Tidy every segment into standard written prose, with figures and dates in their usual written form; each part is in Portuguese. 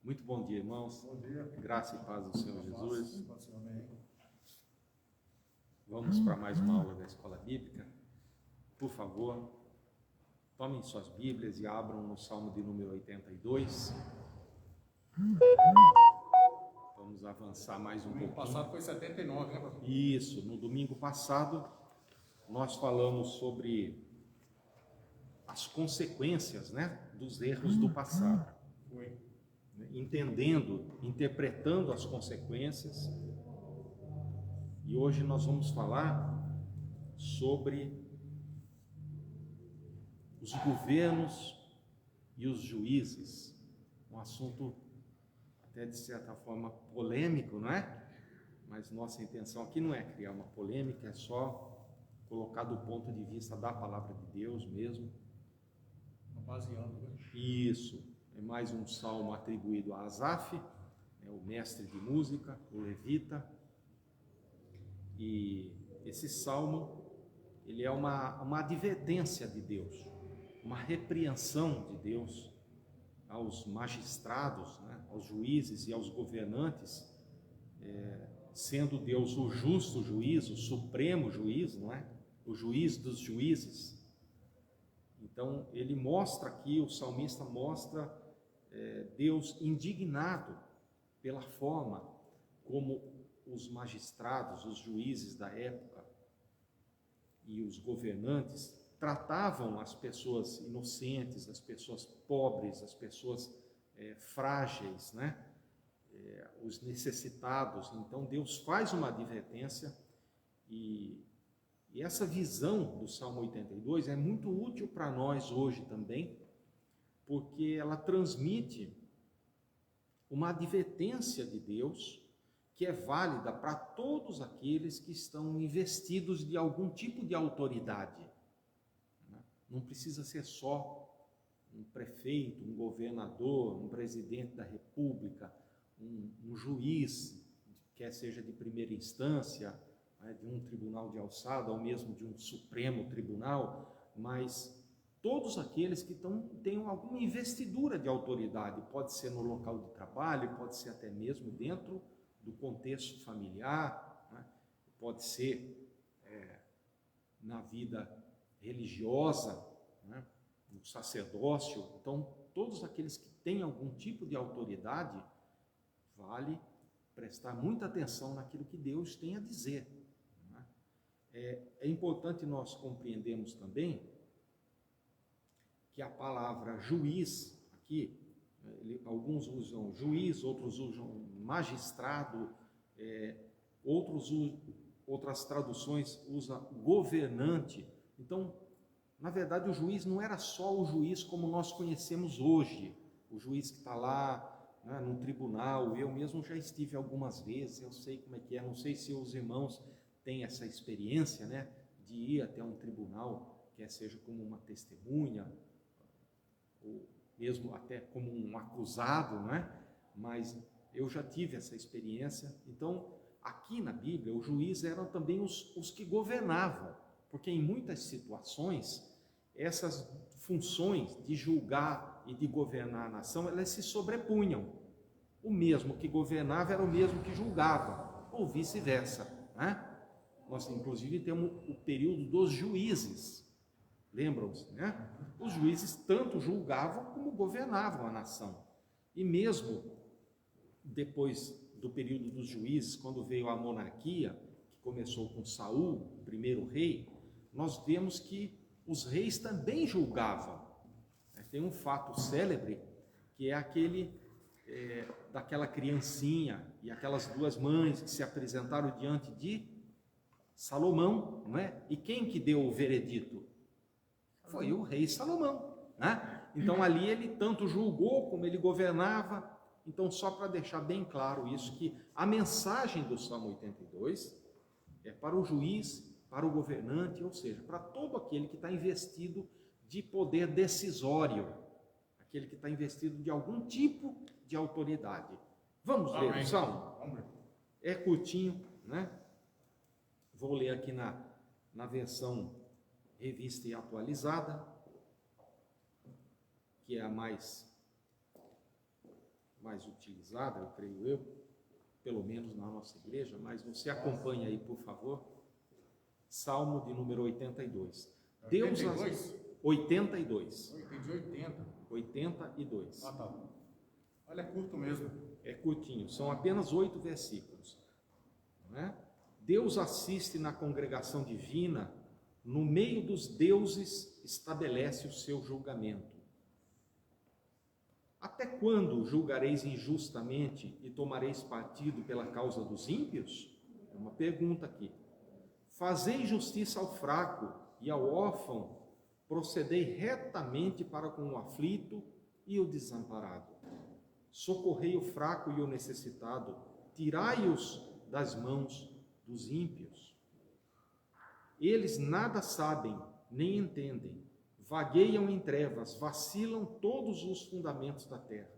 Muito bom dia, irmãos. Bom dia. Graça e paz do Senhor Jesus. Amém. Vamos para mais uma aula da Escola Bíblica. Por favor, tomem suas Bíblias e abram no Salmo de número 82. Vamos avançar mais um pouquinho. Domingo passado foi 79, né, pastor? Isso, no domingo passado nós falamos sobre as consequências, dos erros do passado. Foi. Entendendo, interpretando as consequências. E hoje nós vamos falar sobre os governos e os juízes, um assunto até de certa forma polêmico, não é? Mas nossa intenção aqui não é criar uma polêmica, é só colocar do ponto de vista da palavra de Deus mesmo. Baseando, né? Isso, é mais um salmo atribuído a Asaf, o mestre de música, o levita. E esse salmo, ele é uma advertência de Deus, uma repreensão de Deus aos magistrados, aos juízes e aos governantes, sendo Deus o justo juiz, o supremo juiz, não é? O juiz dos juízes. Então, ele mostra aqui, o salmista mostra Deus indignado pela forma como os magistrados, os juízes da época e os governantes tratavam as pessoas inocentes, as pessoas pobres, as pessoas frágeis, os necessitados. Então Deus faz uma advertência e essa visão do Salmo 82 é muito útil para nós hoje também, porque ela transmite uma advertência de Deus que é válida para todos aqueles que estão investidos de algum tipo de autoridade. Não precisa ser só um prefeito, um governador, um presidente da república, um juiz, quer seja de primeira instância, de um tribunal de alçada ou mesmo de um supremo tribunal, mas todos aqueles que tenham alguma investidura de autoridade, pode ser no local de trabalho, pode ser até mesmo dentro do contexto familiar, pode ser na vida religiosa, no sacerdócio. Então, todos aqueles que têm algum tipo de autoridade, vale prestar muita atenção naquilo que Deus tem a dizer. É importante nós compreendermos também que a palavra juiz, aqui, alguns usam juiz, outros usam magistrado, outras traduções usam governante. Então, na verdade, o juiz não era só o juiz como nós conhecemos hoje, o juiz que está lá, no tribunal. Eu mesmo já estive algumas vezes, eu sei como é que é, não sei se os irmãos têm essa experiência, de ir até um tribunal, quer seja como uma testemunha, ou mesmo até como um acusado, mas eu já tive essa experiência. Então, aqui na Bíblia, os juízes eram também os que governavam, porque em muitas situações, essas funções de julgar e de governar a nação, elas se sobrepunham. O mesmo que governava era o mesmo que julgava, ou vice-versa. Nós, inclusive, temos o período dos juízes, lembram-se? Os juízes tanto julgavam como governavam a nação. E mesmo depois do período dos juízes, quando veio a monarquia, que começou com Saul, o primeiro rei, nós vemos que os reis também julgavam. Tem um fato célebre, que é aquele daquela criancinha e aquelas duas mães que se apresentaram diante de Salomão, E quem que deu o veredito? Foi o rei Salomão, Então ali ele tanto julgou como ele governava. Então, só para deixar bem claro isso, que a mensagem do Salmo 82 é para o juiz, para o governante, ou seja, para todo aquele que está investido de poder decisório, aquele que está investido de algum tipo de autoridade. Vamos ler o Salmo? É curtinho, Vou ler aqui na versão revista e atualizada, que é a mais mais utilizada, eu creio pelo menos na nossa igreja, mas você acompanha aí, por favor. Salmo de número 82. Deus 82. Eu entendi 80. 82. Ah, tá. Olha, é curto mesmo. É curtinho, são apenas 8 versículos. Não é? Deus assiste na congregação divina, no meio dos deuses estabelece o seu julgamento. Até quando julgareis injustamente e tomareis partido pela causa dos ímpios? É uma pergunta aqui. Fazei justiça ao fraco e ao órfão, procedei retamente para com o aflito e o desamparado. Socorrei o fraco e o necessitado, tirai-os das mãos dos ímpios. Eles nada sabem, nem entendem, vagueiam em trevas, vacilam todos os fundamentos da terra.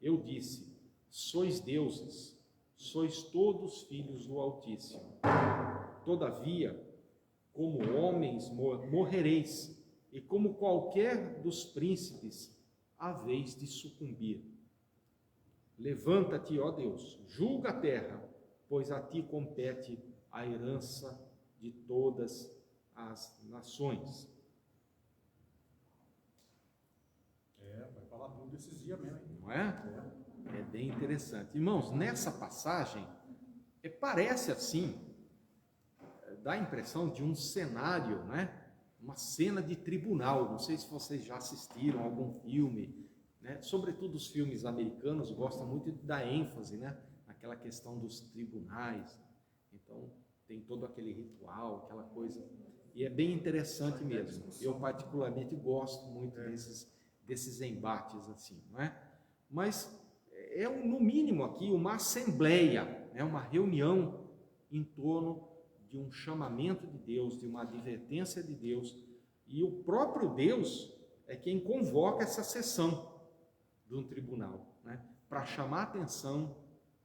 Eu disse, sois deuses, sois todos filhos do Altíssimo. Todavia, como homens morrereis, e como qualquer dos príncipes, haveis de sucumbir. Levanta-te, ó Deus, julga a terra, pois a ti compete a herança de todas as nações. Vai falar tudo desses dias mesmo, hein? Não é? É bem interessante. Irmãos, nessa passagem, parece assim, dá a impressão de um cenário, né? Uma cena de tribunal. Não sei se vocês já assistiram a algum filme, né? Sobretudo os filmes americanos gostam muito de dar ênfase, né? Naquela questão dos tribunais. Então, tem todo aquele ritual, aquela coisa. E é bem interessante mesmo. Eu particularmente gosto muito desses embates assim, não é? Mas é no mínimo aqui uma assembleia, né? Uma reunião em torno de um chamamento de Deus, de uma advertência de Deus, e o próprio Deus é quem convoca essa sessão de um tribunal, né? Para chamar a atenção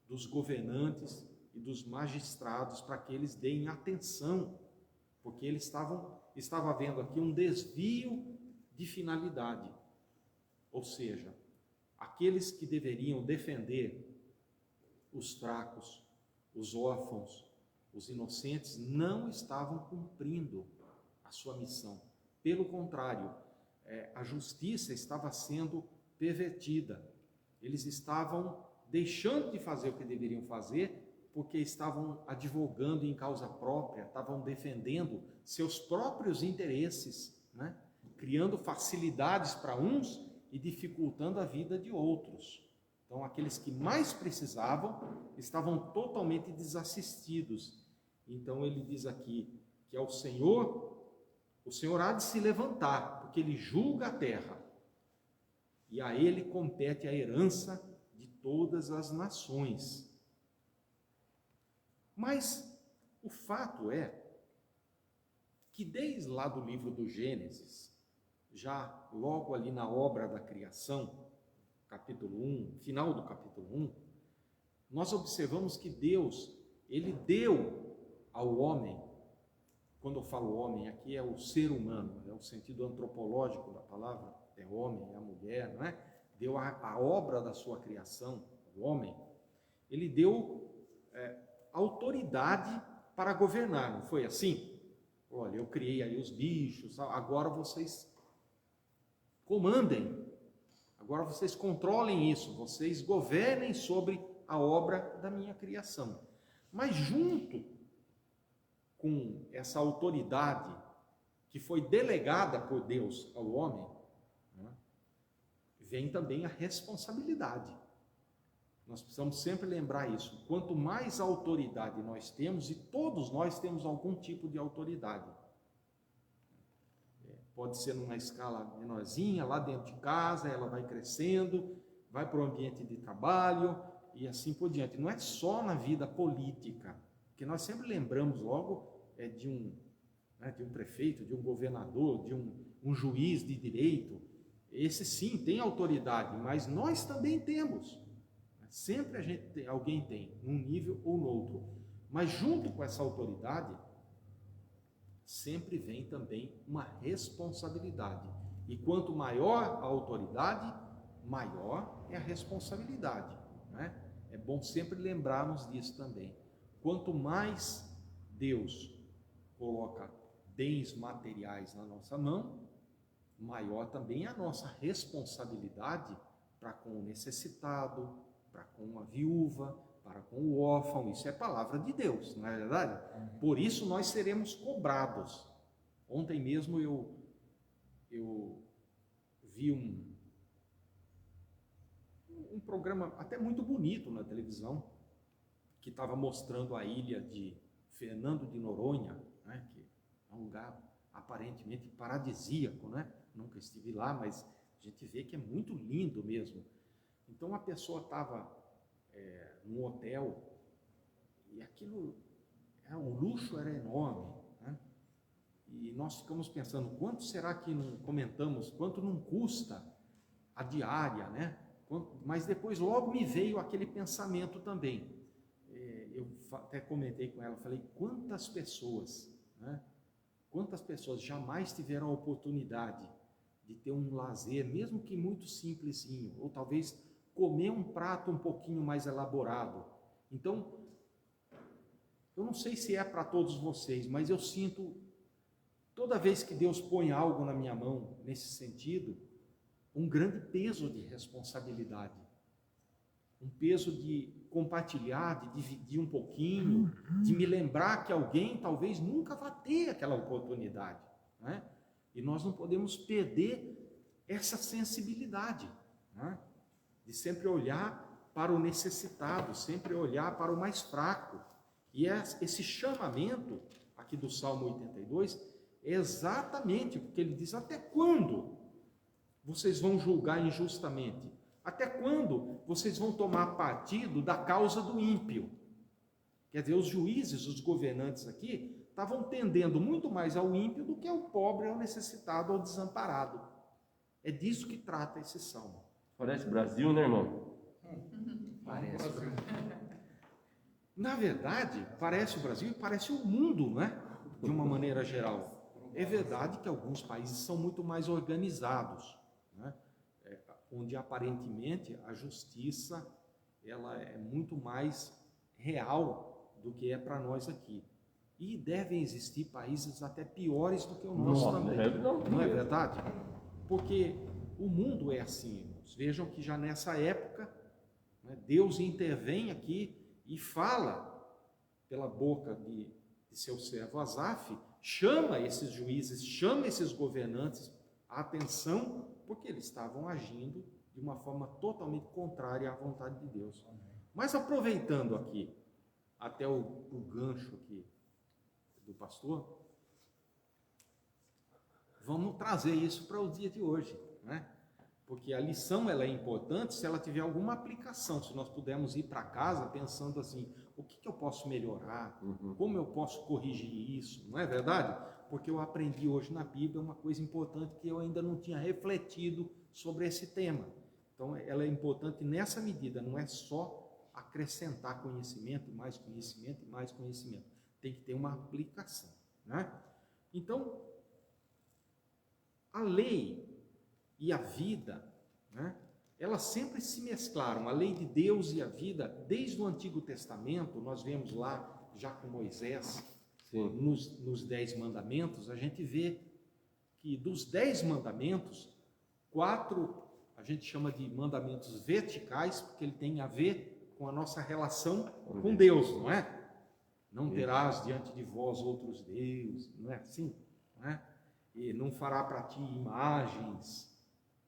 dos governantes e dos magistrados para que eles deem atenção, porque eles estava havendo aqui um desvio de finalidade, ou seja, aqueles que deveriam defender os fracos, os órfãos, os inocentes, não estavam cumprindo a sua missão. Pelo contrário, a justiça estava sendo pervertida. Eles estavam deixando de fazer o que deveriam fazer, porque estavam advogando em causa própria, estavam defendendo seus próprios interesses, né? Criando facilidades para uns e dificultando a vida de outros. Então, aqueles que mais precisavam estavam totalmente desassistidos. Então, ele diz aqui que o Senhor há de se levantar, porque ele julga a terra, e a ele compete a herança de todas as nações. Mas o fato é que desde lá do livro do Gênesis, já logo ali na obra da criação, capítulo 1, final do capítulo 1, nós observamos que Deus, ele deu ao homem, quando eu falo homem, aqui é o ser humano, é o sentido antropológico da palavra, é homem, é a mulher, não é? Deu a obra da sua criação, o homem, ele deu autoridade para governar, não foi assim? Olha, eu criei aí os bichos, agora vocês comandem, agora vocês controlem isso, vocês governem sobre a obra da minha criação. Mas junto com essa autoridade que foi delegada por Deus ao homem, né, vem também a responsabilidade. Nós precisamos sempre lembrar isso. Quanto mais autoridade nós temos, e todos nós temos algum tipo de autoridade, pode ser numa escala menorzinha, lá dentro de casa, ela vai crescendo, vai para o ambiente de trabalho e assim por diante. Não é só na vida política, porque nós sempre lembramos logo de um prefeito, de um governador, de um juiz de direito. Esse sim tem autoridade, mas nós também temos. Sempre alguém tem, num nível ou no outro. Mas junto com essa autoridade, sempre vem também uma responsabilidade. E quanto maior a autoridade, maior é a responsabilidade, né? É bom sempre lembrarmos disso também. Quanto mais Deus coloca bens materiais na nossa mão, maior também é a nossa responsabilidade para com o necessitado, para com a viúva, para com o órfão. Isso é palavra de Deus, não é verdade? Por isso nós seremos cobrados. Ontem mesmo eu vi um programa até muito bonito na televisão, que estava mostrando a ilha de Fernando de Noronha, né, que é um lugar aparentemente paradisíaco, né? Nunca estive lá, mas a gente vê que é muito lindo mesmo. Então a pessoa estava num hotel e aquilo, o luxo era enorme, né? E nós ficamos pensando, quanto será que não comentamos, quanto não custa a diária, né? Mas depois logo me veio aquele pensamento também. Eu até comentei com ela, falei, quantas pessoas, né? Quantas pessoas jamais tiveram a oportunidade de ter um lazer, mesmo que muito simplesinho, ou talvez comer um prato um pouquinho mais elaborado. Então, eu não sei se é para todos vocês, mas eu sinto, toda vez que Deus põe algo na minha mão, nesse sentido, um grande peso de responsabilidade, um peso de compartilhar, de dividir um pouquinho, de me lembrar que alguém talvez nunca vá ter aquela oportunidade, né? E nós não podemos perder essa sensibilidade, né? De sempre olhar para o necessitado, sempre olhar para o mais fraco. E esse chamamento aqui do Salmo 82 é exatamente porque ele diz: até quando vocês vão julgar injustamente? Até quando vocês vão tomar partido da causa do ímpio? Quer dizer, os juízes, os governantes aqui, estavam tendendo muito mais ao ímpio do que ao pobre, ao necessitado, ao desamparado. É disso que trata esse salmo. Parece Brasil, né, irmão? Parece. Na verdade, parece o Brasil e parece o mundo, não é? De uma maneira geral. É verdade que alguns países são muito mais organizados, né? Onde aparentemente a justiça ela é muito mais real do que é para nós aqui. E devem existir países até piores do que o nosso também. Não é verdade? Porque o mundo é assim, irmãos. Vejam que já nessa época, né, Deus intervém aqui e fala pela boca de seu servo Asaf, chama esses juízes, chama esses governantes a atenção, porque eles estavam agindo de uma forma totalmente contrária à vontade de Deus. Mas aproveitando aqui, até o gancho aqui do pastor, vamos trazer isso para o dia de hoje, né? Porque a lição ela é importante se ela tiver alguma aplicação, se nós pudermos ir para casa pensando assim, o que eu posso melhorar, como eu posso corrigir isso, não é verdade? Porque eu aprendi hoje na Bíblia uma coisa importante que eu ainda não tinha refletido sobre esse tema. Então ela é importante nessa medida, não é só acrescentar conhecimento, mais conhecimento e mais conhecimento. Tem que ter uma aplicação, né? Então, a lei e a vida, né, elas sempre se mesclaram. A lei de Deus e a vida, desde o Antigo Testamento, nós vemos lá, já com Moisés, nos 10 mandamentos, a gente vê que dos 10 mandamentos, 4 a gente chama de mandamentos verticais, porque ele tem a ver com a nossa relação com Deus, não é? Não terás diante de vós outros deuses, não é assim? Não é? E não fará para ti imagens.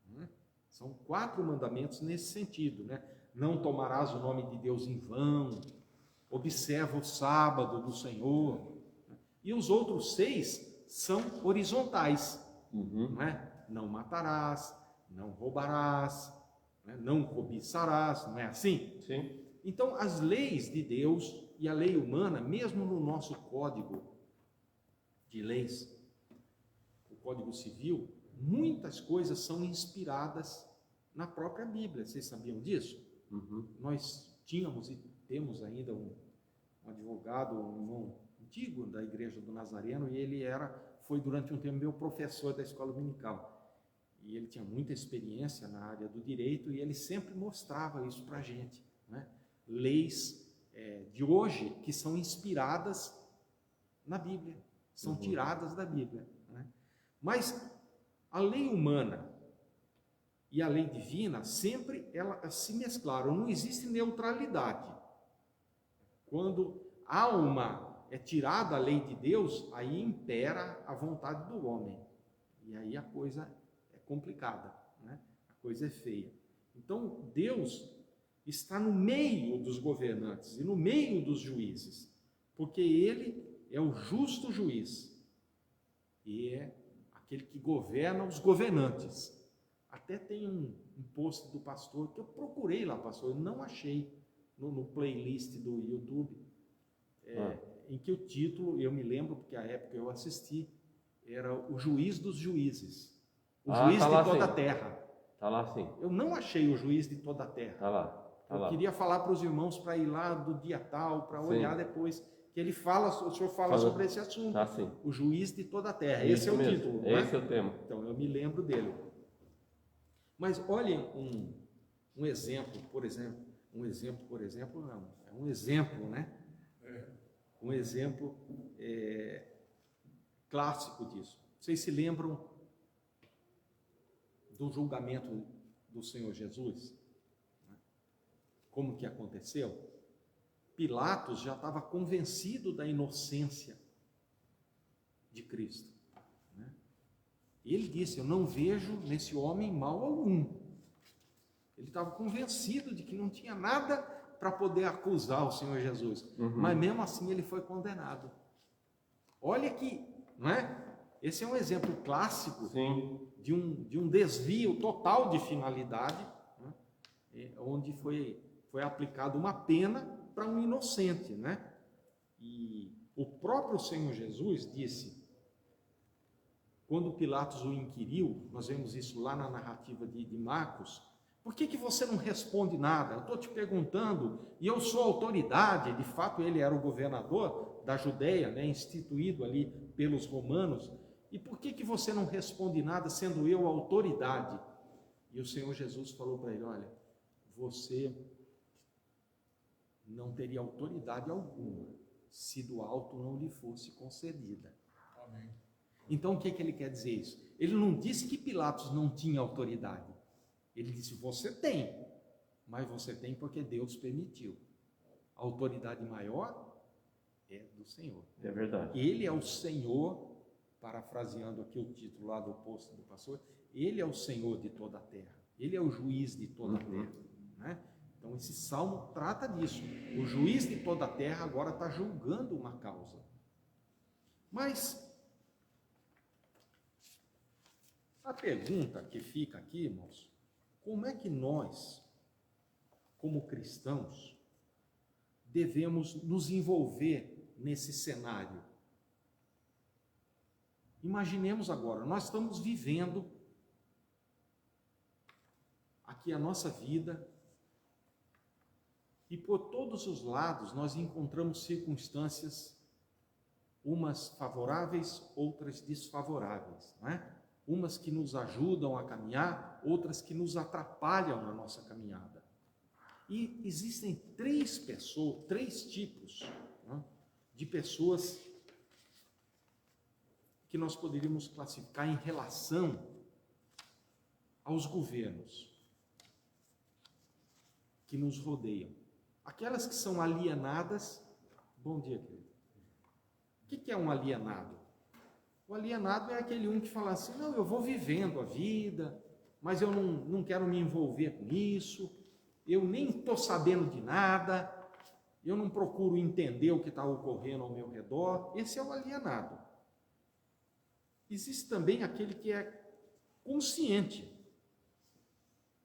Não é? São 4 mandamentos nesse sentido, né? Não tomarás o nome de Deus em vão, observa o sábado do Senhor. E os outros 6 são horizontais, não é? Não matarás, não roubarás, né? Não cobiçarás, não é assim? Sim. Então, as leis de Deus e a lei humana, mesmo no nosso código de leis, o Código Civil, muitas coisas são inspiradas na própria Bíblia. Vocês sabiam disso? Nós tínhamos e temos ainda um advogado, um irmão antigo da Igreja do Nazareno, e ele foi durante um tempo meu professor da escola dominical. e ele tinha muita experiência na área do direito, e ele sempre mostrava isso para a gente, né? Leis de hoje que são inspiradas na Bíblia, são tiradas da Bíblia, né? Mas a lei humana e a lei divina sempre elas se mesclaram, não existe neutralidade. Quando é tirada a lei de Deus, aí impera a vontade do homem, e aí a coisa é complicada, né? A coisa é feia. Então Deus está no meio dos governantes e no meio dos juízes, porque ele é o justo juiz e é aquele que governa os governantes. Até tem um post do pastor que eu procurei lá, pastor, eu não achei no playlist do YouTube, em que o título, eu me lembro porque a época eu assisti, era O Juiz dos Juízes, o juiz tá de toda sim. a terra. Tá lá sim. Eu não achei o juiz de toda a terra. Tá lá. Eu queria falar para os irmãos para ir lá do dia tal, para olhar depois, que ele fala, o senhor fala sobre esse assunto. Tá sim. O juiz de toda a terra. Isso Esse é o mesmo. título. Esse né? é o tema. Então, eu me lembro dele. Mas olhem um exemplo, por exemplo. Um exemplo, não. É um exemplo, né? Um exemplo clássico disso. Vocês se lembram do julgamento do Senhor Jesus? Como que aconteceu? Pilatos já estava convencido da inocência de Cristo, né? Ele disse: eu não vejo nesse homem mal algum. Ele estava convencido de que não tinha nada para poder acusar o Senhor Jesus, mas mesmo assim ele foi condenado. Olha que, não é? Esse é um exemplo clássico de um desvio total de finalidade, né? Onde foi aplicada uma pena para um inocente, né? E o próprio Senhor Jesus disse, quando Pilatos o inquiriu, nós vemos isso lá na narrativa de Marcos: por que você não responde nada? Eu estou te perguntando, e eu sou autoridade. De fato, ele era o governador da Judeia, né, instituído ali pelos romanos. E por que você não responde nada, sendo eu a autoridade? E o Senhor Jesus falou para ele: olha, você não teria autoridade alguma se do alto não lhe fosse concedida. Amém. Então, o que ele quer dizer isso? Ele não disse que Pilatos não tinha autoridade. Ele disse: você tem, mas você tem porque Deus permitiu. A autoridade maior é do Senhor. É verdade. Ele é o Senhor, parafraseando aqui o título lá do post do pastor, ele é o Senhor de toda a terra. Ele é o juiz de toda a terra, né? Então, esse salmo trata disso. O juiz de toda a terra agora está julgando uma causa. Mas a pergunta que fica aqui, irmãos: como é que nós, como cristãos, devemos nos envolver nesse cenário? Imaginemos agora, nós estamos vivendo aqui a nossa vida, e por todos os lados nós encontramos circunstâncias, umas favoráveis, outras desfavoráveis, não é? Umas que nos ajudam a caminhar, outras que nos atrapalham na nossa caminhada. E existem três tipos, né, de pessoas que nós poderíamos classificar em relação aos governos que nos rodeiam. Aquelas que são alienadas. Bom dia, querido. O que é um alienado? O alienado é aquele que fala assim: não, eu vou vivendo a vida, mas eu não quero me envolver com isso, eu nem estou sabendo de nada, eu não procuro entender o que está ocorrendo ao meu redor. Esse é o alienado. Existe também aquele que é consciente.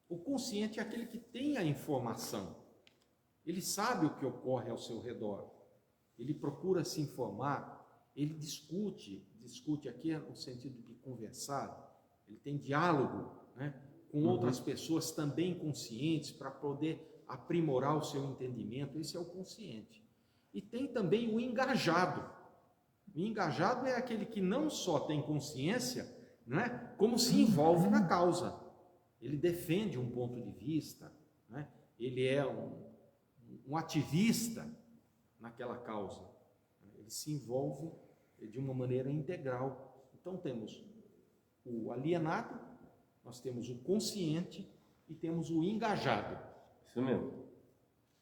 O consciente é aquele que tem a informação. Ele sabe o que ocorre ao seu redor. Ele procura se informar, ele discute aqui no sentido de conversar, ele tem diálogo, né, com outras pessoas também conscientes para poder aprimorar o seu entendimento. Esse é o consciente. E tem também o engajado. O engajado é aquele que não só tem consciência, não é? Como se envolve na causa. Ele defende um ponto de vista, né? Ele é um ativista naquela causa. Ele se envolve de uma maneira integral. Então temos o alienado, nós temos o consciente e temos o engajado. Isso mesmo.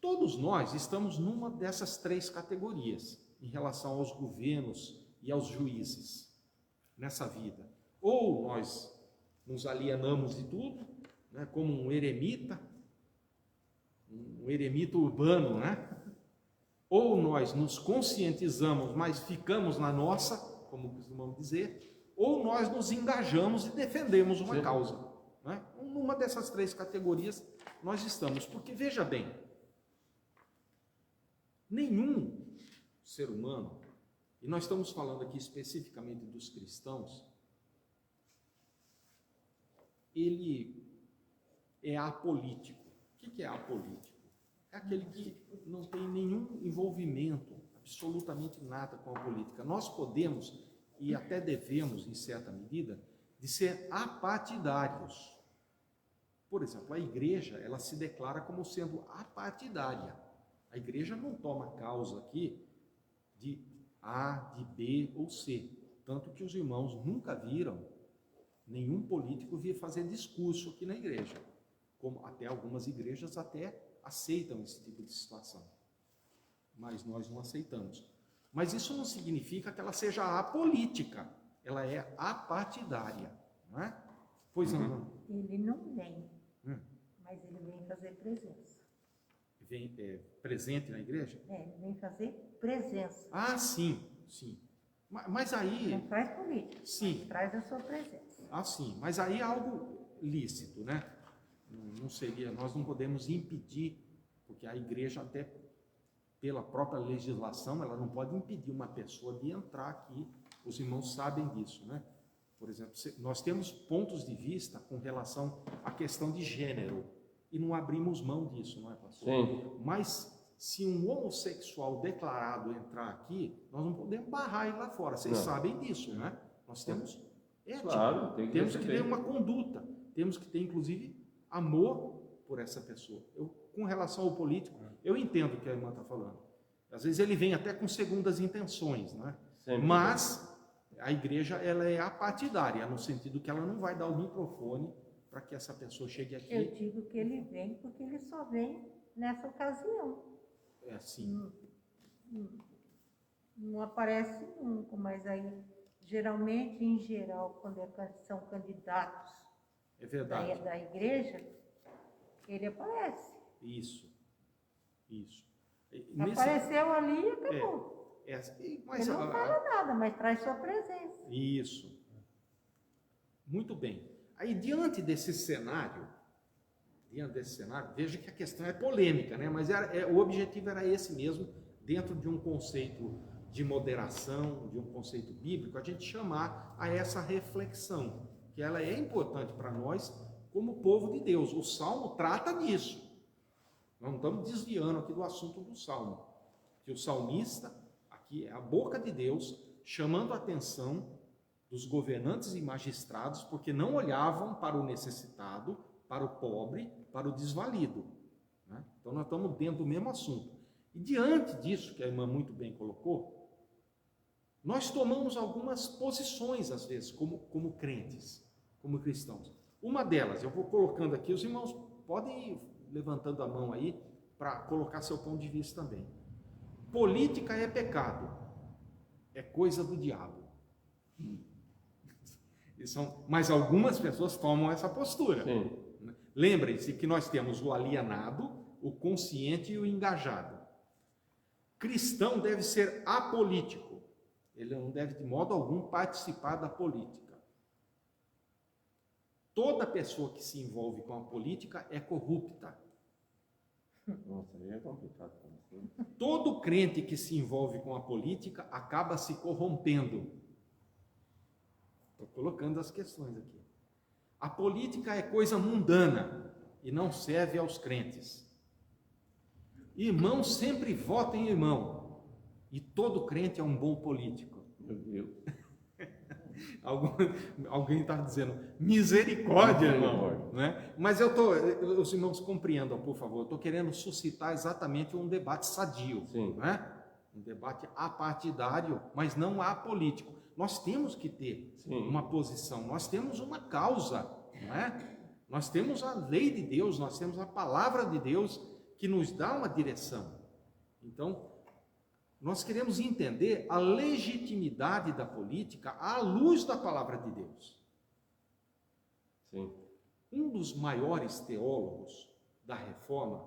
Todos nós estamos numa dessas três categorias em relação aos governos e aos juízes nessa vida. Ou nós nos alienamos de tudo, né, como um eremita urbano, né? Ou nós nos conscientizamos, mas ficamos na nossa, como costumamos dizer, ou nós nos engajamos e defendemos uma causa, né? Numa dessas três categorias nós estamos, porque veja bem, nenhum ser humano, e nós estamos falando aqui especificamente dos cristãos, ele é apolítico. O que é apolítico? É aquele que não tem nenhum envolvimento, absolutamente nada com a política. Nós podemos, e até devemos, em certa medida, de ser apartidários. Por exemplo, a igreja, ela se declara como sendo apartidária. A igreja não toma causa aqui de A, de B ou C. Tanto que os irmãos nunca viram nenhum político vir fazer discurso aqui na igreja. Como até algumas igrejas até aceitam esse tipo de situação. Mas nós não aceitamos. Mas isso não significa que ela seja apolítica. Ela é apartidária. Não é? Pois não. Ele não vem, mas ele vem fazer presença. Vem presente na igreja? Ele vem fazer presença. Ah, sim, sim. Mas aí... Não faz política, sim. mas traz a sua presença. Ah, sim. Mas aí é algo lícito, né? Não seria, nós não podemos impedir, porque a igreja até pela própria legislação, ela não pode impedir uma pessoa de entrar aqui. Os irmãos sabem disso, né? Por exemplo, nós temos pontos de vista com relação à questão de gênero e não abrimos mão disso, não é, pastor? Sim. Mas se um homossexual declarado entrar aqui, nós não podemos barrar ele lá fora. Vocês sabem disso, né? Nós temos ética, Claro, temos que ter uma conduta, temos que ter, inclusive, amor por essa pessoa. Com relação ao político, eu entendo o que a irmã está falando. Às vezes ele vem até com segundas intenções, né? Sempre. Mas a igreja, ela é apartidária, no sentido que ela não vai dar o microfone para que essa pessoa chegue aqui. Eu digo que ele vem porque ele só vem nessa ocasião. É assim. Não aparece nunca, mas aí, geralmente, em geral, quando são candidatos É verdade. da igreja, ele aparece. Isso. Apareceu ali e acabou. Mas Ele não fala nada, mas traz sua presença. Isso. Muito bem. Aí, diante desse cenário, veja que a questão é polêmica, né? Mas o objetivo era esse mesmo, dentro de um conceito de moderação, de um conceito bíblico, a gente chamar a essa reflexão, que ela é importante para nós como povo de Deus. O Salmo trata disso. Nós não estamos desviando aqui do assunto do Salmo. Que o salmista, aqui é a boca de Deus, chamando a atenção dos governantes e magistrados, porque não olhavam para o necessitado, para o pobre, para o desvalido, né? Então nós estamos dentro do mesmo assunto. E diante disso, que a irmã muito bem colocou, nós tomamos algumas posições, às vezes, como crentes, como cristãos. Uma delas, eu vou colocando aqui, os irmãos podem ir levantando a mão aí, para colocar seu ponto de vista também. Política é pecado, é coisa do diabo. Mas algumas pessoas tomam essa postura. Sim. Lembrem-se que nós temos o alienado, o consciente e o engajado. Cristão deve ser apolítico. Ele não deve, de modo algum, participar da política. Toda pessoa que se envolve com a política é corrupta. Nossa, aí é complicado. Todo crente que se envolve com a política acaba se corrompendo. Estou colocando as questões aqui. A política é coisa mundana e não serve aos crentes. Irmão sempre vota em irmão. E todo crente é um bom político. Meu Deus. Alguém está dizendo misericórdia, irmão. Misericórdia. Né? Mas os irmãos compreendam, por favor, eu estou querendo suscitar exatamente um debate sadio. Sim. Né? Um debate apartidário, mas não apolítico. Nós temos que ter Sim. uma posição, nós temos uma causa, né? Nós temos a lei de Deus, nós temos a palavra de Deus que nos dá uma direção. Então, nós queremos entender a legitimidade da política à luz da palavra de Deus. Sim. Um dos maiores teólogos da Reforma,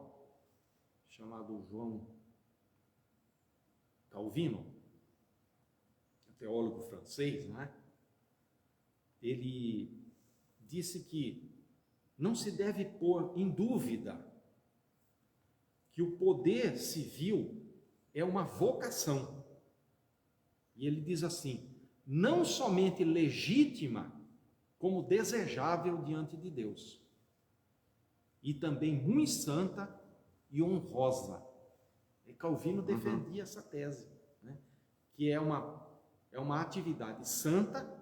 chamado João Calvino, teólogo francês, né? Ele disse que não se deve pôr em dúvida que o poder civil é uma vocação. E ele diz assim, não somente legítima, como desejável diante de Deus, e também muito santa e honrosa. E Calvino defendia essa tese, né? Que é uma atividade santa,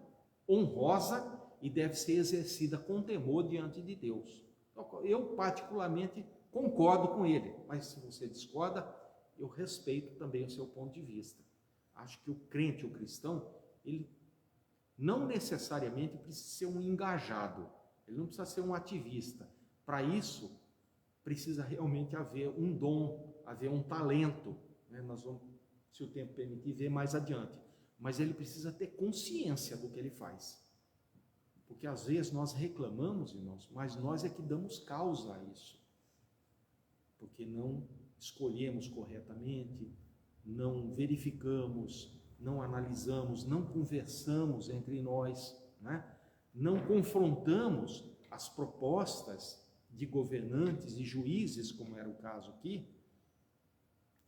honrosa e deve ser exercida com temor diante de Deus. Eu particularmente concordo com ele, mas se você discorda, eu respeito também o seu ponto de vista. Acho que o crente, o cristão, ele não necessariamente precisa ser um engajado, ele não precisa ser um ativista. Para isso, precisa realmente haver um dom, haver um talento, né? Nós vamos, se o tempo permitir, ver mais adiante. Mas ele precisa ter consciência do que ele faz. Porque às vezes nós reclamamos, irmãos, mas nós é que damos causa a isso. Porque não escolhemos corretamente, não verificamos, não analisamos, não conversamos entre nós, né? Não confrontamos as propostas de governantes e juízes, como era o caso aqui,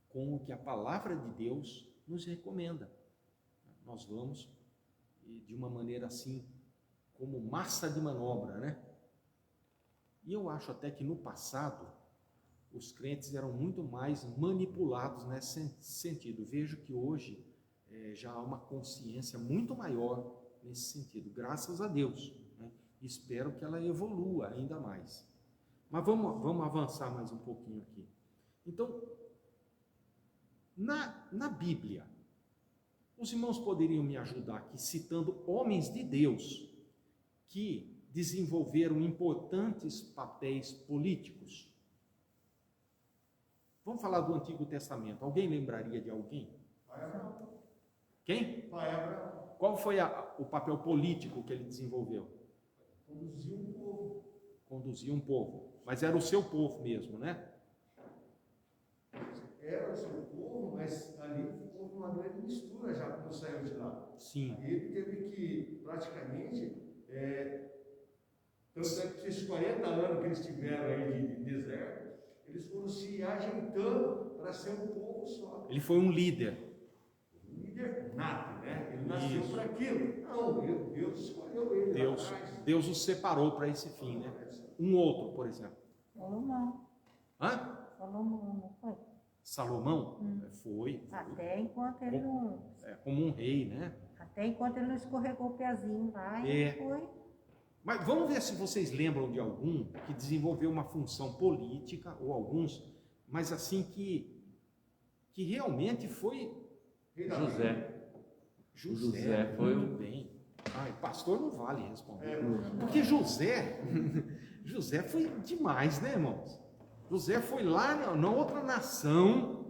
com o que a palavra de Deus nos recomenda. Nós vamos, de uma maneira assim, como massa de manobra, né? E eu acho até que no passado, os crentes eram muito mais manipulados nesse sentido. Vejo que hoje já há uma consciência muito maior nesse sentido, graças a Deus, né? Espero que ela evolua ainda mais. Mas vamos avançar mais um pouquinho aqui. Então, na Bíblia, os irmãos poderiam me ajudar aqui citando homens de Deus que desenvolveram importantes papéis políticos? Vamos falar do Antigo Testamento. Alguém lembraria de alguém? Quem? Qual foi o papel político que ele desenvolveu? Conduzir um povo. Mas era o seu povo mesmo, né? Era o seu povo, mas ali houve uma grande mistura já quando saiu de lá. Sim. E ele teve que, praticamente, tanto é que esses 40 anos que eles tiveram aí de deserto, eles foram se ajeitando para ser um povo só. Ele foi um líder. Um líder nato, né? Ele nasceu Isso. para aquilo. Não, Deus escolheu ele lá atrás. Deus o separou para esse fim, né? Um outro, por exemplo. Salomão. Hã? Salomão, não foi? Salomão? Foi. Até enquanto ele não... Como um rei, né? Até enquanto ele não escorregou o pezinho lá, É. ele foi... Mas vamos ver se vocês lembram de algum que desenvolveu uma função política, ou alguns, mas assim que realmente foi... José foi muito bem. Pastor não vale responder. Porque José foi demais, né, irmãos? José foi lá na outra nação,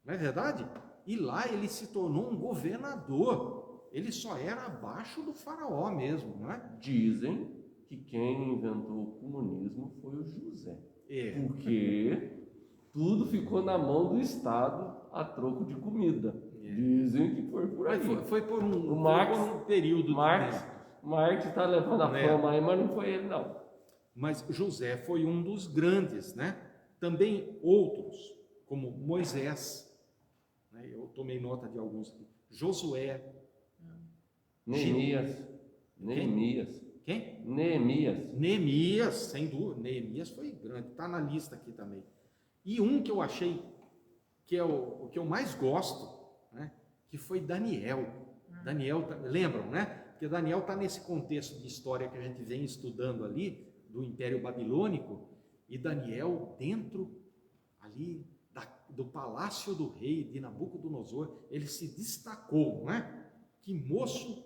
não é verdade? E lá ele se tornou um governador. Ele só era abaixo do faraó mesmo, não é? Dizem que quem inventou o comunismo foi o José. É. Porque tudo ficou na mão do Estado a troco de comida. Dizem que foi por aí. Mas foi por um, O Marx, foi por um período de tempo. Marx está levando a Né? fama aí, mas não foi ele, não. Mas José foi um dos grandes, né? Também outros, como Moisés, né? Eu tomei nota de alguns aqui. Josué. Neemias. Quem? Neemias. Sem dúvida. Neemias foi grande, está na lista aqui também. E um que eu achei que é o que eu mais gosto, né? Que foi Daniel. Daniel, lembram, né? Porque Daniel está nesse contexto de história que a gente vem estudando ali, do Império Babilônico, e Daniel dentro ali do palácio do rei de Nabucodonosor, ele se destacou, não é? Que moço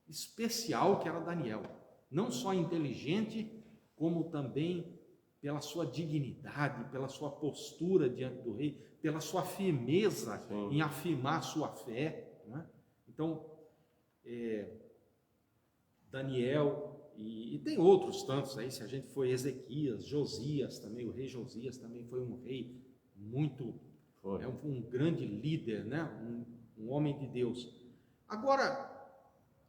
especial que era Daniel, não só inteligente, como também pela sua dignidade, pela sua postura diante do rei, pela sua firmeza em afirmar sua fé, né? Então, Daniel, e tem outros tantos aí, se a gente for Ezequias, Josias também, o rei Josias também foi um rei muito, um grande líder, né? Um homem de Deus. Agora,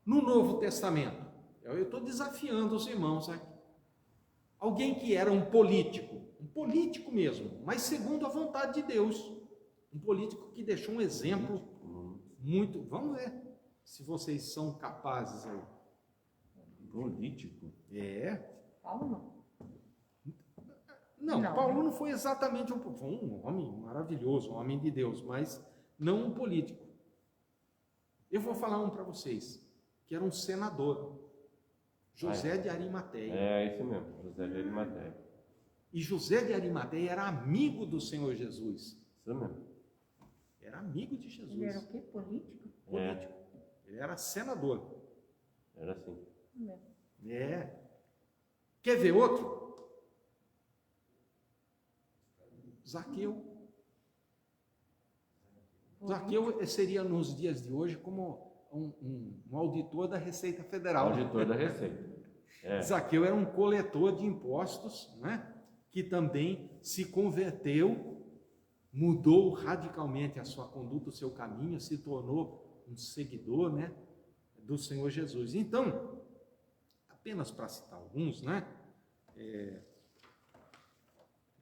no Novo Testamento, eu estou desafiando os irmãos aqui. Alguém que era um político mesmo, mas segundo a vontade de Deus, um político que deixou um exemplo muito, vamos ver se vocês são capazes aí. Político? Paulo não. Não. Paulo não foi exatamente foi um homem maravilhoso, um homem de Deus, mas não um político. Eu vou falar um para vocês, que era um senador, José de Arimateia. É isso mesmo, José de Arimateia. E José de Arimateia era amigo do Senhor Jesus. Isso mesmo. Era amigo de Jesus. Ele era o quê? Político? Político. Ele era senador. Era assim. Quer ver outro? Zaqueu. Zaqueu seria nos dias de hoje como um auditor da Receita Federal. Auditor da Receita. Zaqueu era um coletor de impostos, né? Que também se converteu, mudou radicalmente a sua conduta, o seu caminho, se tornou um seguidor, né, do Senhor Jesus. Então, apenas para citar alguns, né,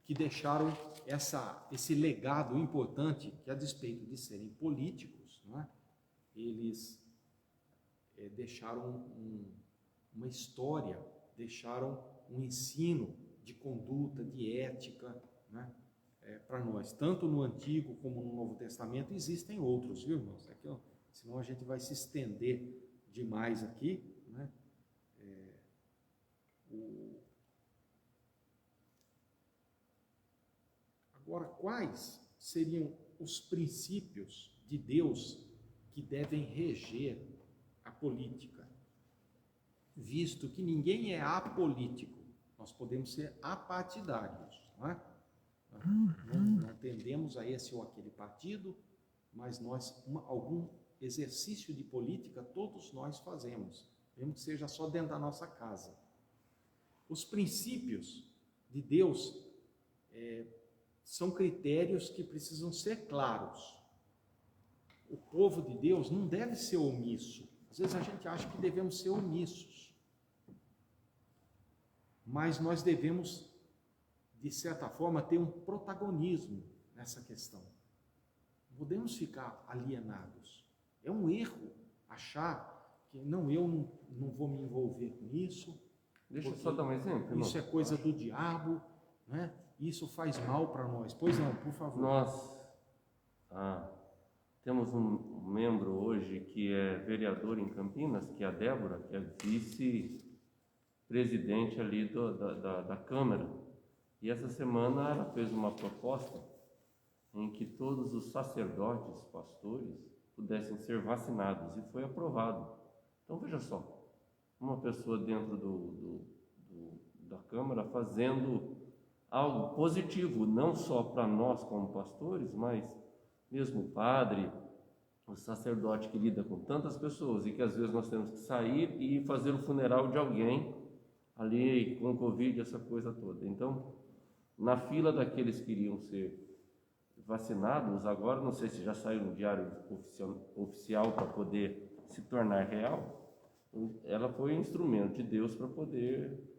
que deixaram esse legado importante, que a despeito de serem políticos, né, eles deixaram uma história, deixaram um ensino de conduta, de ética, né, para nós. Tanto no Antigo como no Novo Testamento existem outros, viu, irmãos? Senão a gente vai se estender demais aqui, né? Agora, quais seriam os princípios de Deus que devem reger a política? Visto que ninguém é apolítico, nós podemos ser apartidários, não é? Não tendemos a esse ou aquele partido, mas algum exercício de política todos nós fazemos, mesmo que seja só dentro da nossa casa. Os princípios de Deus são critérios que precisam ser claros. O povo de Deus não deve ser omisso. Às vezes a gente acha que devemos ser omissos, mas nós devemos, de certa forma, ter um protagonismo nessa questão. Não podemos ficar alienados. É um erro achar que eu não vou me envolver com isso. Deixa eu só dar um exemplo, irmão. Isso é coisa do diabo, né? Isso faz mal para nós. Pois não, por favor. Nós temos um membro hoje que é vereador em Campinas, que é a Débora, que é vice-presidente ali da Câmara. E essa semana ela fez uma proposta em que todos os sacerdotes, pastores, pudessem ser vacinados, e foi aprovado. Então veja só, uma pessoa dentro da Câmara fazendo algo positivo, não só para nós como pastores, mas mesmo o padre, o sacerdote que lida com tantas pessoas e que às vezes nós temos que sair e fazer o funeral de alguém ali com Covid, essa coisa toda. Então, na fila daqueles que iriam ser vacinados, agora, não sei se já saiu no diário oficial para poder se tornar real, ela foi um instrumento de Deus para poder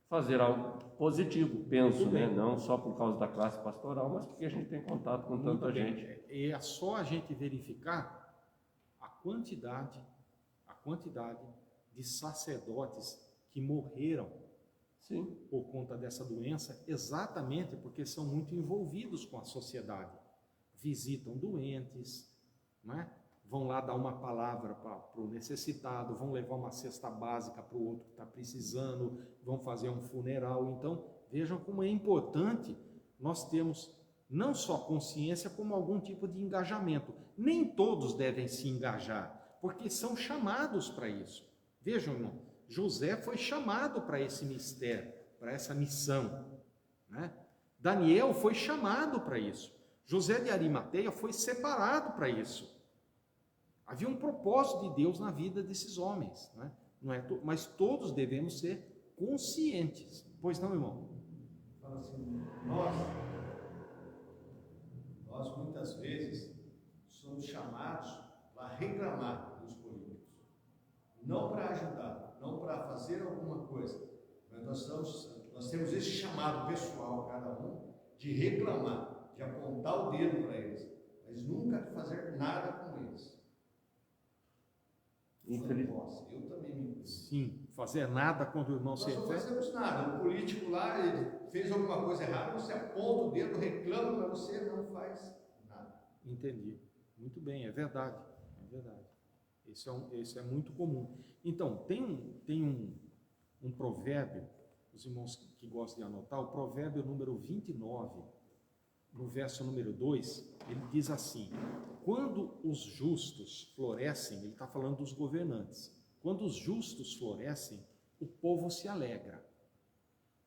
fazer algo positivo, penso, né? Não só por causa da classe pastoral, mas porque a gente tem contato com tanta gente. E é só a gente verificar a quantidade de sacerdotes que morreram por conta dessa doença, exatamente porque são muito envolvidos com a sociedade. Visitam doentes, né? vão lá dar uma palavra para o necessitado, vão levar uma cesta básica para o outro que está precisando, vão fazer um funeral. Então, vejam como é importante nós termos não só consciência, como algum tipo de engajamento. Nem todos devem se engajar, porque são chamados para isso. Vejam, irmão, José foi chamado para esse mistério, para essa missão, né? Daniel foi chamado para isso. José de Arimateia foi separado para isso. Havia um propósito de Deus na vida desses homens, né? Não é mas todos devemos ser conscientes. Pois não, irmão? Fala assim, nós muitas vezes somos chamados para reclamar dos políticos, não para ajudar, não para fazer alguma coisa, mas nós temos esse chamado pessoal, cada um, de reclamar, de apontar o dedo para eles, mas nunca de fazer nada com eles. Eu também me incluo. Sim, fazer nada quando o irmão se Nós não fazemos nada. O político lá, ele fez alguma coisa errada, você aponta o dedo, reclama, mas você não faz nada. Entendi. Muito bem, é verdade. É verdade. Isso é muito comum. Então, tem um provérbio, os irmãos que gostam de anotar, o provérbio número 29, no verso número 2, ele diz assim: quando os justos florescem, ele está falando dos governantes, quando os justos florescem, o povo se alegra.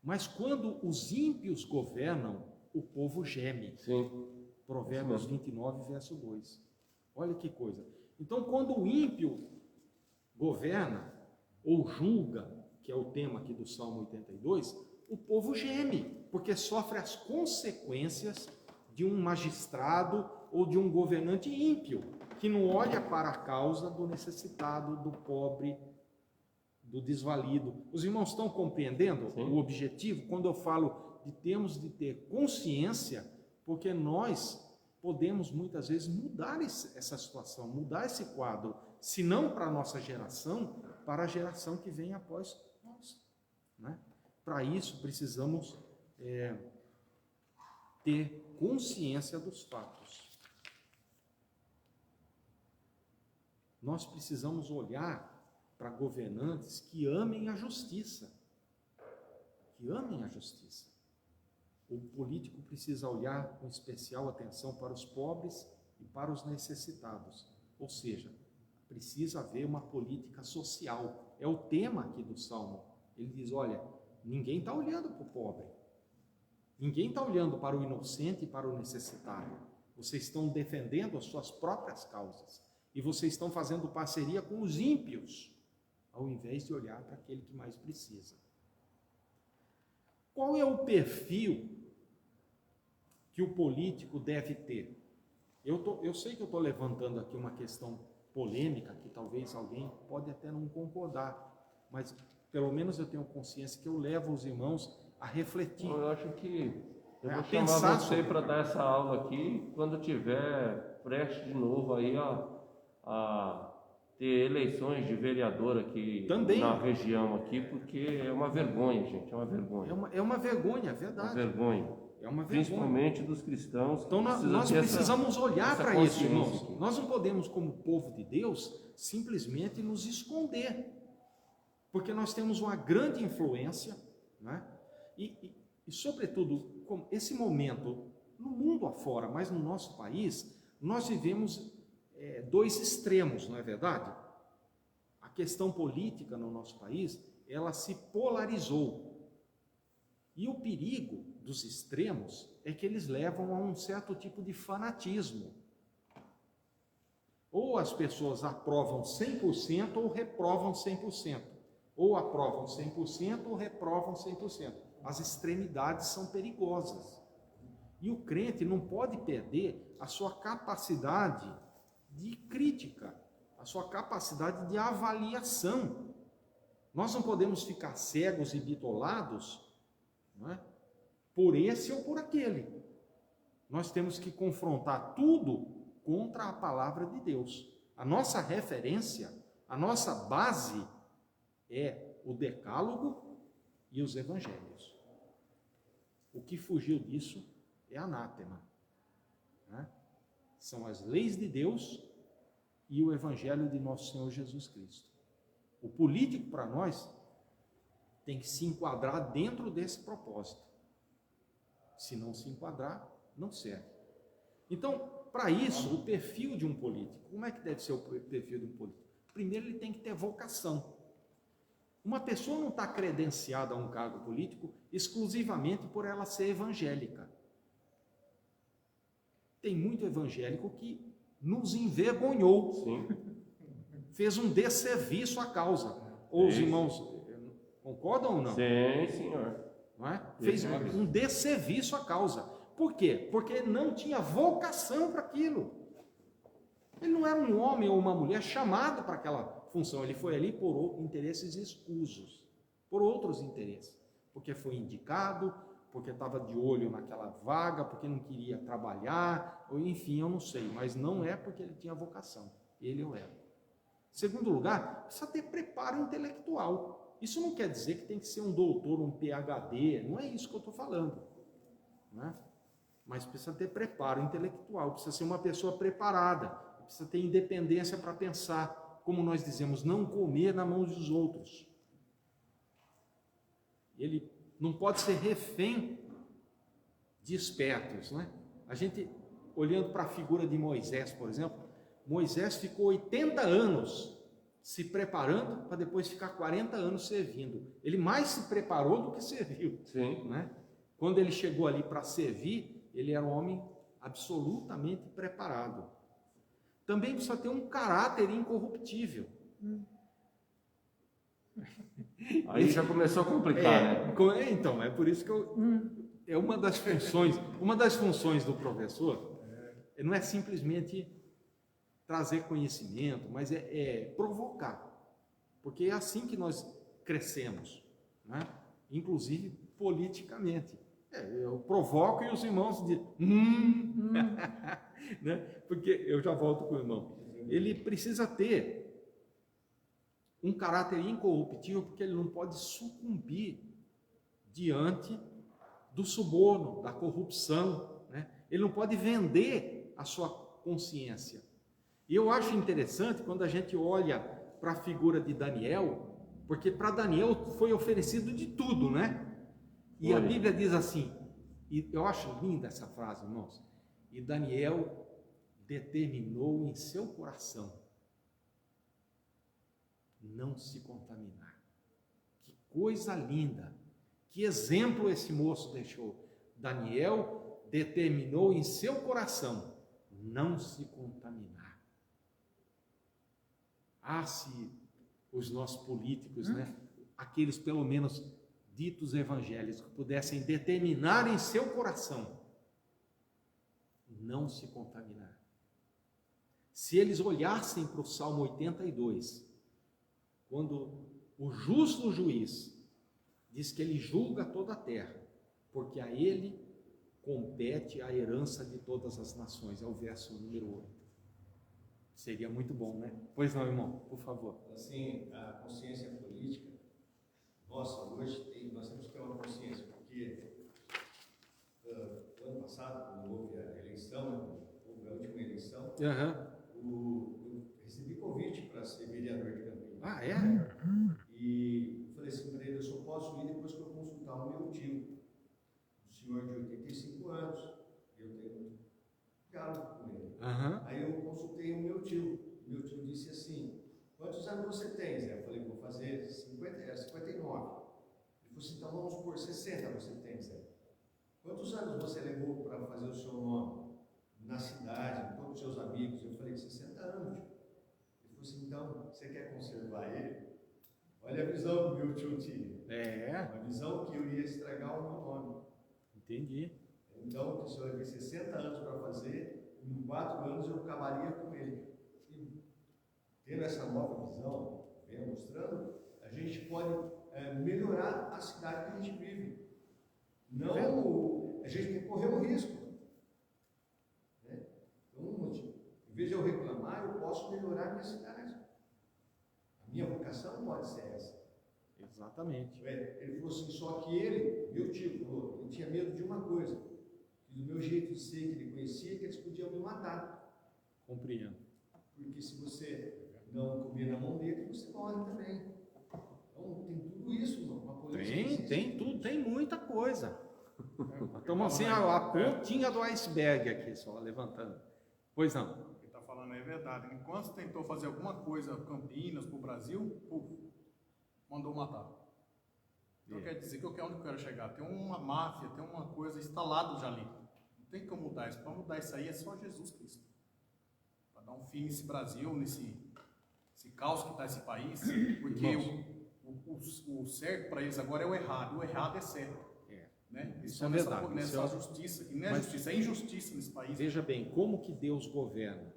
Mas quando os ímpios governam, o povo geme. Sim. Provérbios 29, verso 2. Olha que coisa. Então, quando o ímpio governa ou julga, que é o tema aqui do Salmo 82, o povo geme, porque sofre as consequências de um magistrado ou de um governante ímpio, que não olha para a causa do necessitado, do pobre, do desvalido. Os irmãos estão compreendendo Sim. o objetivo? Quando eu falo de termos de ter consciência, porque nós podemos muitas vezes mudar essa situação, mudar esse quadro, se não para a nossa geração, para a geração que vem após nós, né? Para isso precisamos ter consciência dos fatos. Nós precisamos olhar para governantes que amem a justiça, que amem a justiça. O político precisa olhar com especial atenção para os pobres e para os necessitados, ou seja, precisa haver uma política social. É o tema aqui do Salmo. Ele diz, olha, ninguém está olhando para o pobre, ninguém está olhando para o inocente e para o necessitado. Vocês estão defendendo as suas próprias causas e vocês estão fazendo parceria com os ímpios, ao invés de olhar para aquele que mais precisa. Qual é o perfil que o político deve ter? Eu sei que eu estou levantando aqui uma questão polêmica, que talvez alguém pode até não concordar, mas pelo menos eu tenho consciência que eu levo os irmãos a refletir. Eu acho que eu A vou pensar chamar você sobre- para dar essa aula aqui quando tiver prestes de novo aí a ter eleições de vereador aqui Também. na região aqui, porque é uma vergonha, gente, é uma vergonha. É uma vergonha, é Uma verdade. vergonha. É uma vergonha. Principalmente dos cristãos. Então nós ter precisamos olhar essa para isso, consciência irmãos. aqui. Nós não podemos, como povo de Deus, simplesmente nos esconder, porque nós temos uma grande influência, né? E sobretudo, esse momento, no mundo afora, mas no nosso país, nós vivemos dois extremos, não é verdade? A questão política no nosso país, ela se polarizou. E o perigo dos extremos é que eles levam a um certo tipo de fanatismo. Ou as pessoas aprovam 100% ou reprovam 100%. Ou aprovam 100% ou reprovam 100%. As extremidades são perigosas. E o crente não pode perder a sua capacidade de crítica, a sua capacidade de avaliação. Nós não podemos ficar cegos e bitolados, não é? Por esse ou por aquele. Nós temos que confrontar tudo contra a palavra de Deus. A nossa referência, a nossa base é o Decálogo e os Evangelhos. O que fugiu disso é anátema, né? São as leis de Deus e o Evangelho de nosso Senhor Jesus Cristo. O político, para nós, tem que se enquadrar dentro desse propósito. Se não se enquadrar, não serve. Então, para isso, o perfil de um político, como é que deve ser o perfil de um político? Primeiro, ele tem que ter vocação. Uma pessoa não está credenciada a um cargo político exclusivamente por ela ser evangélica. Tem muito evangélico que nos envergonhou, Sim. fez um desserviço à causa. Ou os irmãos concordam ou não? Sim, senhor. Não é? Fez um desserviço à causa. Por quê? Porque ele não tinha vocação para aquilo. Ele não era um homem ou uma mulher chamado para aquela função. Ele foi ali por interesses escusos, por outros interesses. Porque foi indicado, porque estava de olho naquela vaga, porque não queria trabalhar, ou enfim, eu não sei. Mas não é porque ele tinha vocação. Ele ou ela. Segundo lugar, precisa ter preparo intelectual. Isso não quer dizer que tem que ser um doutor, um PhD, não é isso que eu estou falando. Né? Mas precisa ter preparo intelectual, precisa ser uma pessoa preparada, precisa ter independência para pensar, como nós dizemos, não comer na mão dos outros. Ele não pode ser refém de espertos. Né? A gente, olhando para a figura de Moisés, por exemplo, Moisés ficou 80 anos se preparando para depois ficar 40 anos servindo. Ele mais se preparou do que serviu. Sim. Né? Quando ele chegou ali para servir, ele era um homem absolutamente preparado. Também precisa ter um caráter incorruptível. Aí já começou a complicar, né? Então, é por isso que é uma das funções do professor, não é simplesmente trazer conhecimento, mas é provocar, porque é assim que nós crescemos, né? Inclusive politicamente. Eu provoco e os irmãos dizem, né? Porque eu já volto com o irmão. Ele precisa ter um caráter incorruptível, porque ele não pode sucumbir diante do suborno, da corrupção, né? Ele não pode vender a sua consciência. E eu acho interessante quando a gente olha para a figura de Daniel, porque para Daniel foi oferecido de tudo, né? E a Bíblia diz assim, e eu acho linda essa frase, irmãos, e Daniel determinou em seu coração não se contaminar. Que coisa linda, que exemplo esse moço deixou. Daniel determinou em seu coração não se contaminar. Se os nossos políticos, né, aqueles pelo menos ditos evangélicos, pudessem determinar em seu coração não se contaminar. Se eles olhassem para o Salmo 82, quando o justo juiz diz que ele julga toda a terra, porque a ele compete a herança de todas as nações, é o verso número 8. Seria muito bom, né? Pois não, irmão, por favor. Assim, a consciência política, nossa, hoje nós temos que ter uma consciência, porque o ano passado, quando houve a eleição, houve a última eleição, eu recebi convite para ser vereador de Campinas. Ah, é? E eu falei assim para ele, eu só posso ir depois que eu consultar o meu tio, um senhor de 85 anos, eu tenho diálogo com ele. Aí eu consultei o meu tio disse assim, quantos anos você tem, Zé? Eu falei, vou fazer 59. Ele falou assim, então vamos por 60 você tem, Zé. Quantos anos você levou para fazer o seu nome na cidade, com todos os seus amigos? Eu falei, 60 anos. Ele falou assim, então, você quer conservar ele? Olha a visão que o meu tio tinha. Uma visão que eu ia estragar o meu nome. Entendi. Então, se eu levei 60 anos para fazer, em 4 anos eu acabaria com ele. E, tendo essa nova visão, vem mostrando, a gente pode melhorar a cidade que a gente vive. Não, a gente tem que correr o risco. Né? Então, em vez de eu reclamar, eu posso melhorar a minha cidade. A minha vocação pode ser essa. Exatamente. Ele falou assim, só que ele, meu tio, falou, ele tinha medo de uma coisa, que do meu jeito de ser, que ele conhecia, que eles podiam me matar. Compreendo. Porque se você não comer na mão dele, você morre também. Então tem tudo isso, irmão. Tem tudo, tem muita coisa. Estamos assim, a pontinha do iceberg aqui, só levantando. Pois não. O que está falando é verdade. Enquanto tentou fazer alguma coisa, Campinas, para o Brasil, mandou matar. Então quer dizer que onde eu quero chegar? Tem uma máfia, tem uma coisa instalada já ali. Não tem como mudar isso. Para mudar isso aí é só Jesus Cristo. Para dar um fim nesse Brasil, nesse caos que está esse país. Porque o certo para eles agora é o errado. O errado é certo. Né? Isso é verdade. Nessa justiça, que não é justiça, é injustiça nesse país. Veja bem, como que Deus governa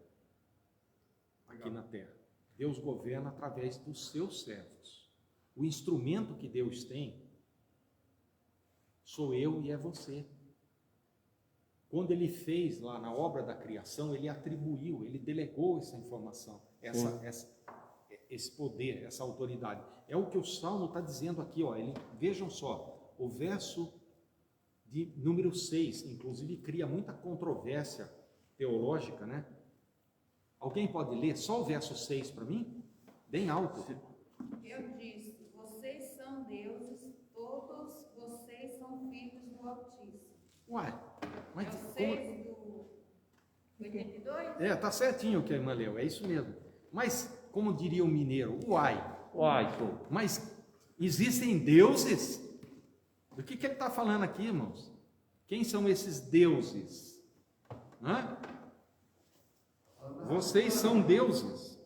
aqui na terra? Deus governa através dos seus servos. O instrumento que Deus tem sou eu e é você. Quando ele fez lá na obra da criação, ele atribuiu, ele delegou essa informação, esse poder, essa autoridade. É o que o Salmo está dizendo aqui, ó. Vejam só, o verso de número 6, inclusive cria muita controvérsia teológica, né? Alguém pode ler só o verso 6 para mim? Bem alto. Eu disse, vocês são deuses, todos vocês são filhos do Altíssimo. Uai, mas É o 6 do 82? tá certinho o que a irmã leu, é isso mesmo. Mas, como diria o mineiro, uai, mas existem deuses? Do que ele está falando aqui, irmãos? Quem são esses deuses? Hã? Vocês são deuses.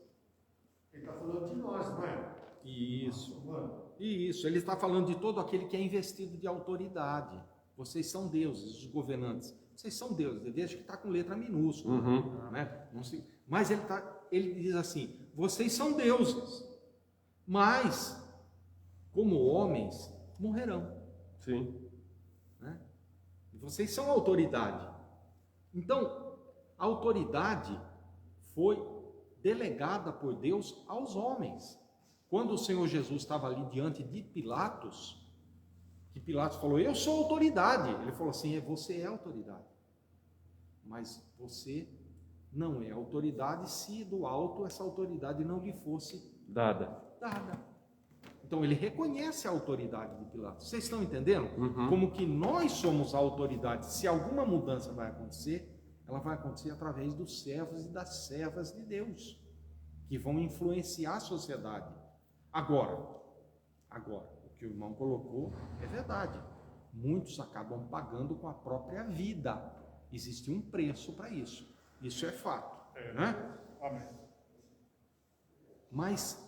Ele está falando de nós, não é? Isso, ele está falando de todo aquele que é investido de autoridade. Vocês são deuses, os governantes. Vocês são deuses, veja que está com letra minúscula. Né? Mas ele diz assim, vocês são deuses, mas como homens morrerão. Sim. Né? Vocês são autoridade. Então, a autoridade foi delegada por Deus aos homens. Quando o Senhor Jesus estava ali diante de Pilatos, que Pilatos falou, eu sou autoridade. Ele falou assim, você é autoridade. Mas você não é autoridade se do alto essa autoridade não lhe fosse dada. Então ele reconhece a autoridade de Pilatos. Vocês estão entendendo? Como que nós somos a autoridade. Se alguma mudança vai acontecer, ela vai acontecer através dos servos e das servas de Deus, que vão influenciar a sociedade. Agora, o que o irmão colocou é verdade. Muitos acabam pagando com a própria vida. Existe um preço para isso. Isso é fato. Né? Amém. Mas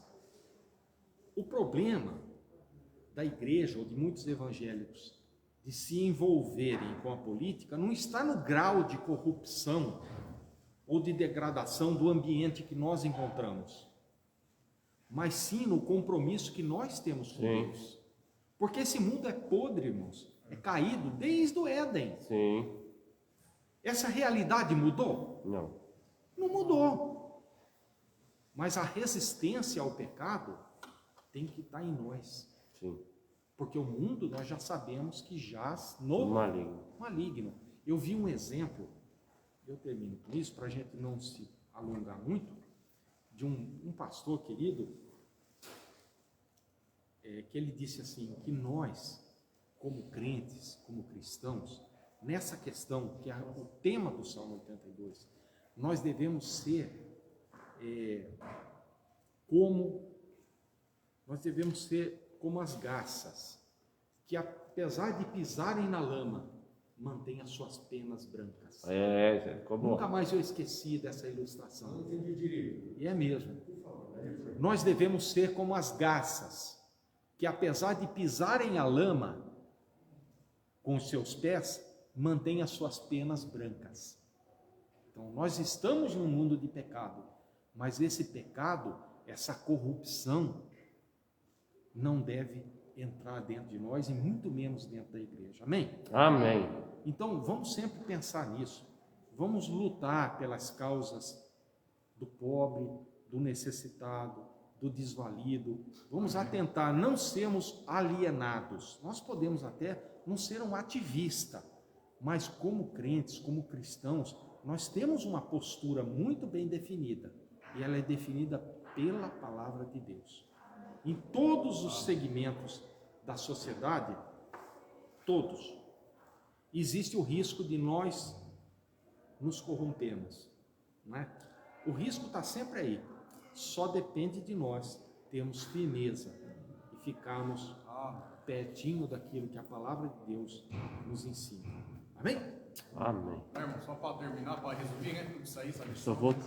o problema da igreja ou de muitos evangélicos de se envolverem com a política não está no grau de corrupção ou de degradação do ambiente que nós encontramos, mas sim no compromisso que nós temos com Deus. Porque esse mundo é podre, irmãos, é caído desde o Éden. Sim. Essa realidade mudou? Não mudou. Mas a resistência ao pecado tem que estar em nós. Sim. Porque o mundo nós já sabemos que jaz no maligno. Eu vi um exemplo, eu termino com isso, para a gente não se alongar muito, de um pastor querido, que ele disse assim, que nós, como crentes, como cristãos, nessa questão, que é o tema do Salmo 82, nós devemos ser como as garças, que apesar de pisarem na lama, mantêm as suas penas brancas. Nunca mais eu esqueci dessa ilustração. Não entendi direito. E é mesmo. Nós devemos ser como as garças, que apesar de pisarem a lama com os seus pés, mantêm as suas penas brancas. Então, nós estamos num mundo de pecado, mas esse pecado, essa corrupção, não deve entrar dentro de nós e muito menos dentro da igreja. Amém? Amém. Então, vamos sempre pensar nisso. Vamos lutar pelas causas do pobre, do necessitado, do desvalido. Vamos atentar, não sermos alienados. Nós podemos até não ser um ativista, mas como crentes, como cristãos, nós temos uma postura muito bem definida. e ela é definida pela palavra de Deus. Em todos os segmentos da sociedade, todos, existe o risco de nós nos corrompermos, não é? O risco está sempre aí, só depende de nós termos firmeza e ficarmos pertinho daquilo que a palavra de Deus nos ensina. Amém? Amém. Irmão, só para terminar, para resumir, né? Tudo isso aí, sabe?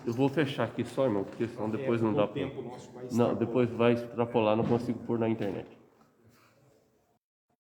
Eu vou fechar aqui só, irmão, porque senão depois não dá o tempo nosso vai estar Não, depois vai extrapolar, não consigo pôr na internet.